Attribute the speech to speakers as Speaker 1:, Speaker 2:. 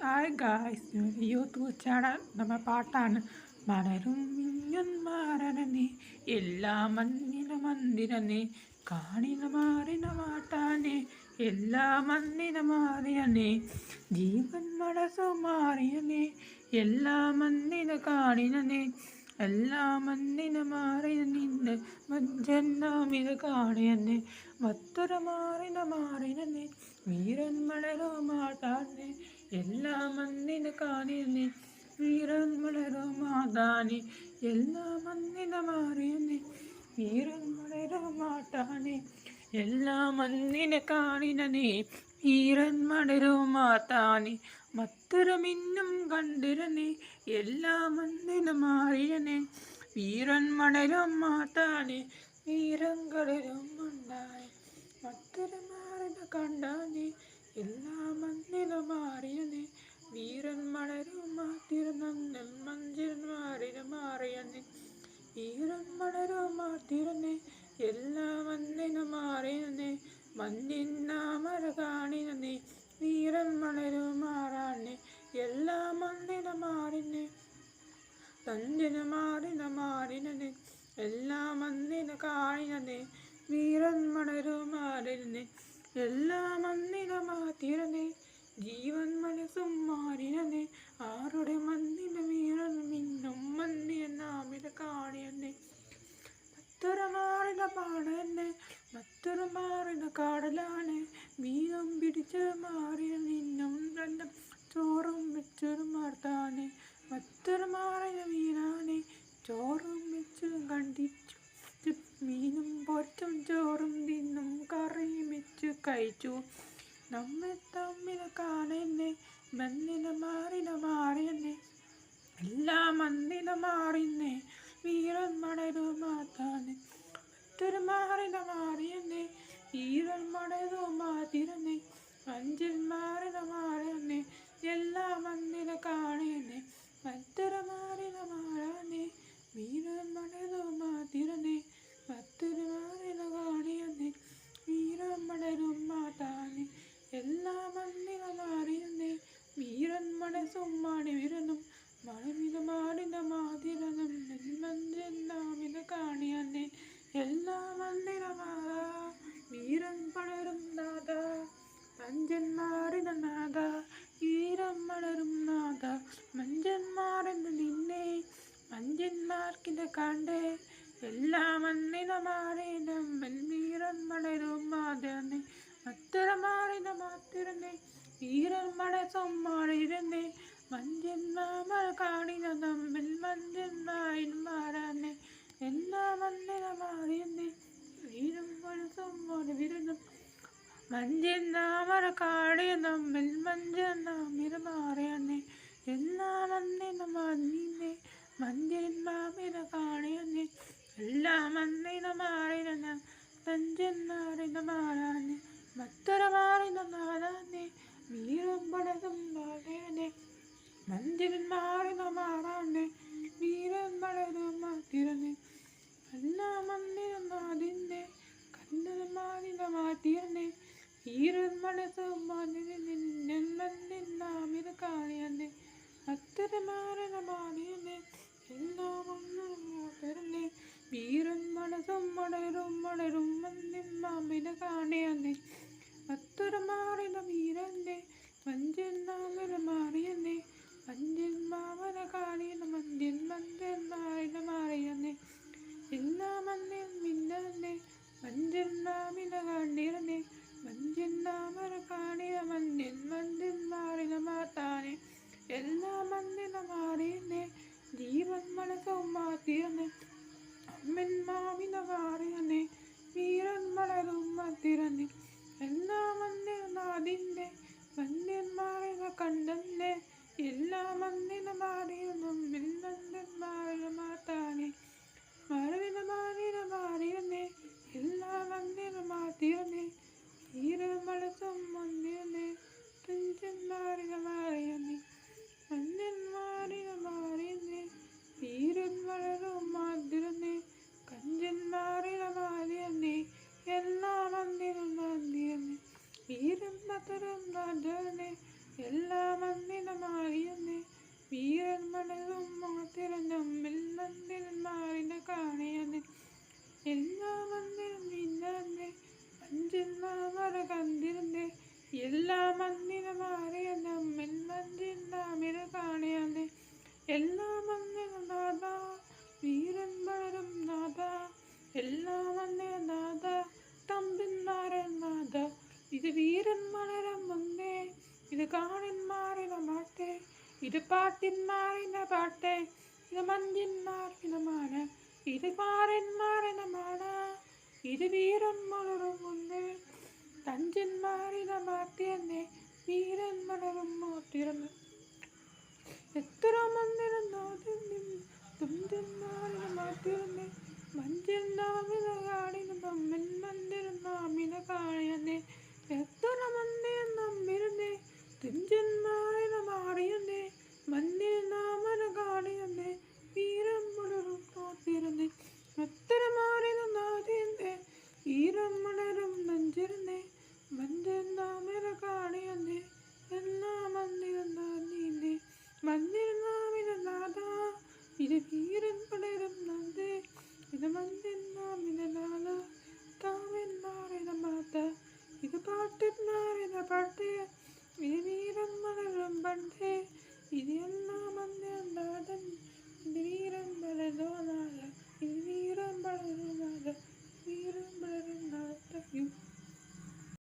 Speaker 1: Hi guys, YouTube channel നമ്മ പാട്ടാണ്. മലരും മിഞ്ഞന്മാരനെ എല്ലാ മണ്ണിന മന്ദിരനെ കാണിന മാറിന മാട്ടാനെ എല്ലാ മണ്ണിന മാറിയനെ ജീവൻ മനസ്സു മാറിയനെ എല്ലാ മണ്ണിന കാണിനനെ എല്ലാ മണ്ണിന മാറിയ നിന്നെ മജ്ജന്നാമിന കാണിയനെ മത്തൊര മാറിന മാറിനനെ വീരൻ മലരോ മാട്ടാനെ എല്ലാ മണ്ണിന കാണിയനെ വീരൻ മലരോ മാതാനെ എല്ലാ മണ്ണിന മാറിയനെ വീരൻ മലരോ മാട്ടാനെ എല്ലാ മണ്ണിന കാണിനനെ വീരൻ മലരോ മാതാനെ മത്തൊരമിന്നും കണ്ടിരനെ എല്ലാ മണ്ണിന മാറിയനെ വീരൻ മലരും മാതാനെ വീരങ്കടലും ഉണ്ടായി മത്തൊരു മാറിന കണ്ടാനെ എല്ലാ മണ്ണിന മാറിയനെ വീരൻ മലരും മാത്തിരുന്നൽ മഞ്ചിൽ മാറിന മാറിയനെ വീരൻ മലരും മാത്തിരനെ എല്ലാ മണ്ണിന മാറിയനെ മഞ്ഞിന്നാമര കാണിനെ വീരൻ മലരും മാറാനെ എല്ലാ മണ്ണിന മാറിനെ തഞ്ചിന മാറിന മാറിനെ എല്ലാ മണ്ണിന കാണിനെ വീരൻ മലരും മാറിനെ എല്ലാ മണ്ണിന മാത്തിരനെ ജീവൻ മനസ്സും മാറിയനെ ആരുടെ മണ്ണിന വീരൻ മിന്നും മണ്ണിയ നാമിന കാണിയനെ മറ്റൊരു മാറിന പാടന്നെ മറ്റൊരു മാറിന കാടലാണ് മീനം പിടിച്ച് മാറിയ നിന്നും രണ്ടും ചോറും വെച്ചൊരു മാർത്താനെ മറ്റൊരു മാറിന മീനാനെ ചോറും വെച്ച് കണ്ടിച്ചു മീനും പൊരിച്ചും ചോറും തിന്നും കറിയും വെച്ച് കഴിച്ചു നമ്മെ തമ്മിൽ കാണന്നെ മണ്ണിന മാറിന മാറിയന്നെ എല്ലാ മണ്ണിന മാറിന്നെ വീരൻ മടരു മാതാനെ മറ്റൊരു മാറിന മാറിയന്നെ വീരൻ മടരു മാതിരനെ അഞ്ചിൽ മാറിന മാറിയന്നെ എല്ലാ മണ്ണിന കാണിയന്നെ മറ്റൊരു മാറിന മാറാനെ വീരൻ മടരു മാതിരനെ മറ്റൊരു മാറിന കാണിയന്നെ വീരൻ മടരും മാതാനെ എല്ലാ മണ്ണിന മാറിയന്നെ വീരൻ മനസ്സും മാടി വിരനും മഴമിത മാടിന മാതിരനും നെൽമഞ്ചെന്നാമിന കാണിയന്നെ എല്ലാ മണ്ണിന മാറാ വീരൻ പടരും നാഥ മഞ്ചൻ മാറിന നാഥ വീരം മലരും നാഥ മഞ്ചൻ മാറിന നിന്നെ മഞ്ചന്മാർക്കിന്റെ കണ്ടേ എല്ലാ മണ്ണിന മാറിന വീരൻ മലരും മാതനെ മറ്റൊര മാറിന മാത്തിരനെ വീരൻ മനസ്സും മാറിരനെ മഞ്ചൻ മാമ കാണിന നമ്മിൽ മഞ്ചൻ മാറിൻ മാറാനെ എല്ലാ മണ്ണിന മാറിയനെ വീരം മനസ്സും മാറി വിരനും മഞ്ചൻ നാമര കാണിയ നമ്മിൽ മഞ്ചൻ നാമിര മാറിയനെ എല്ലാ മണ്ണിന മാറിനെ മഞ്ചൻ മാമിന കാണിയനെ എല്ലാ മണ്ണിന മാറിന തഞ്ചൻ മാറിന മാറാനെ മറ്റൊര മാറിന നാടാനെ വീരം പടതും മാറിയനെ മഞ്ചൻ മാറിന മാറാനെ വീരൻ മലരും മാതിരനെ എല്ലാ മണ്ണിന മാതിന്നെ കണ്ണന മാറിന മാതിരനെ വീരൻ മനസ്സും മാതിരനെ നെൽമണ്ണിൻ നാമിന കാണിയനെ മറ്റൊരു മാറിന മാറിയനെ എല്ലാ മണ്ണും മാതരനെ വീരൻ മനസ്സും മലരും മലരും മണ്ണിൻ നാമിന കാണിയനെ മറ്റൊരു മാറിന വീരന്റെ മഞ്ചൻ നാമിന മാറിയനെ മഞ്ചൻ മാമന കാണിന മഞ്ചൻ മഞ്ചൻ മാറിന മാറിയനെ എല്ലാ മണ്ണിൻ മിന്നനെ മഞ്ചൻ നാമിന കാണിയനെ മഞ്ചൻ നാമന കാണിയ മഞ്ഞൻ മഞ്ചൻ മാറിന മാത്താനെ എല്ലാ മണ്ണിന മാറിയനെ ജീവൻ മനസ്സും മാത്തിയനെ അമ്മൻ മാമിന മാറിയനെ വീരൻ മലരും മാത്തിരനെ എല്ലാ മണ്ണിന നാദിന്റെ മഞ്ഞൻ മാറിന കണ്ടന്നെ എല്ലാ മണ്ണിന മാറിയ നമ്മിൽ മഞ്ഞൻ മാറിന മാത്താനെ മരവിന മാറിന മാറിയനെ എല്ലാ മണ്ണിന മാത്തിയനെ വീരൻ മനസ്സും മഞ്ഞനെ തഞ്ചൻ മാറിന മാറിയനെ മഞ്ഞൻ മാറിന മാറിയനെ വീരൻ മലരും മാതിരനെ കഞ്ചൻ മാറിന മാറിയനെ എല്ലാ മണ്ണിനും മാതിയനെ വീരൻ മതരും രാജനെ മന്ദിരമാറിയെന്നേ വീരൻ മണലും മുഖത്തിലും നമ്മിൽ മന്ദിരന്മാരിനെ കാണിയെന്നേ എല്ലാ മന്ദിരം ഇന്നെ മഞ്ചിന്ന മര കന്തിരുന്നേ എല്ലാ മന്ദിരമാറിയ നമ്മിൽ മഞ്ചിന്നാമിര കാണിയെന്നേ എല്ലാ മന്ദിരം നാഥ വീരൻ വളരും നാഥ എല്ലാ മന്ദിരം നാഥ തമ്പിന്മാരൻ നാഥ ഇത് വീരൻ മലരം മുന്നേ ഇത് കാണിന്മാറിന മാട്ടെ ഇത് പാട്ടിന്മാറിന പാട്ടെ ഇത് മഞ്ചിന്മാറിന മാന ഇത് മാറിന്മാറിന മാണ ഇത് വീരൻ മലരും മുന്നേ തഞ്ചന്മാറിന മാറ്റിയെന്നെ വീരൻ മലരും മാറ്റിരുന്നു എത്ര മന്ദിരം നാഥനും തുഞ്ചന്മാരിനെ മാറ്റിരുന്നേ മഞ്ചിൽ നാമിന കാണിന് നമ്മിൽ മന്ദിരം നാമിന കാണിയെന്നേ എത്ര മന്ദിരം നമ്മിരുന്നേ തുഞ്ചന്മാരിനെ മാറിയെന്നേ മന്ദിര നാമന കാണിയെന്നേ വീരം മലരും മാറ്റിരുന്നേ എത്ര മാറിന നാഥിയെന്നേ വീരം മലരും നഞ്ചിരുന്നേ മഞ്ചിൽ നാമിന കാണിയെന്നേ എല്ലാ മന്ദിരം നാന്നീന്നേ മന്ദിരനാമിന നാഥ ഇത് വീരൻ പടരും നന്ദേ ഇത് മന്ദിരനാമിന നാഥ താമെന്നാറിന മാത ഇത് പാട്ടിന്നാറിന പാട്ടേ ഇത് വീരൻ മലരും പണ്ടേ ഇത് എല്ലാ മന്ദിര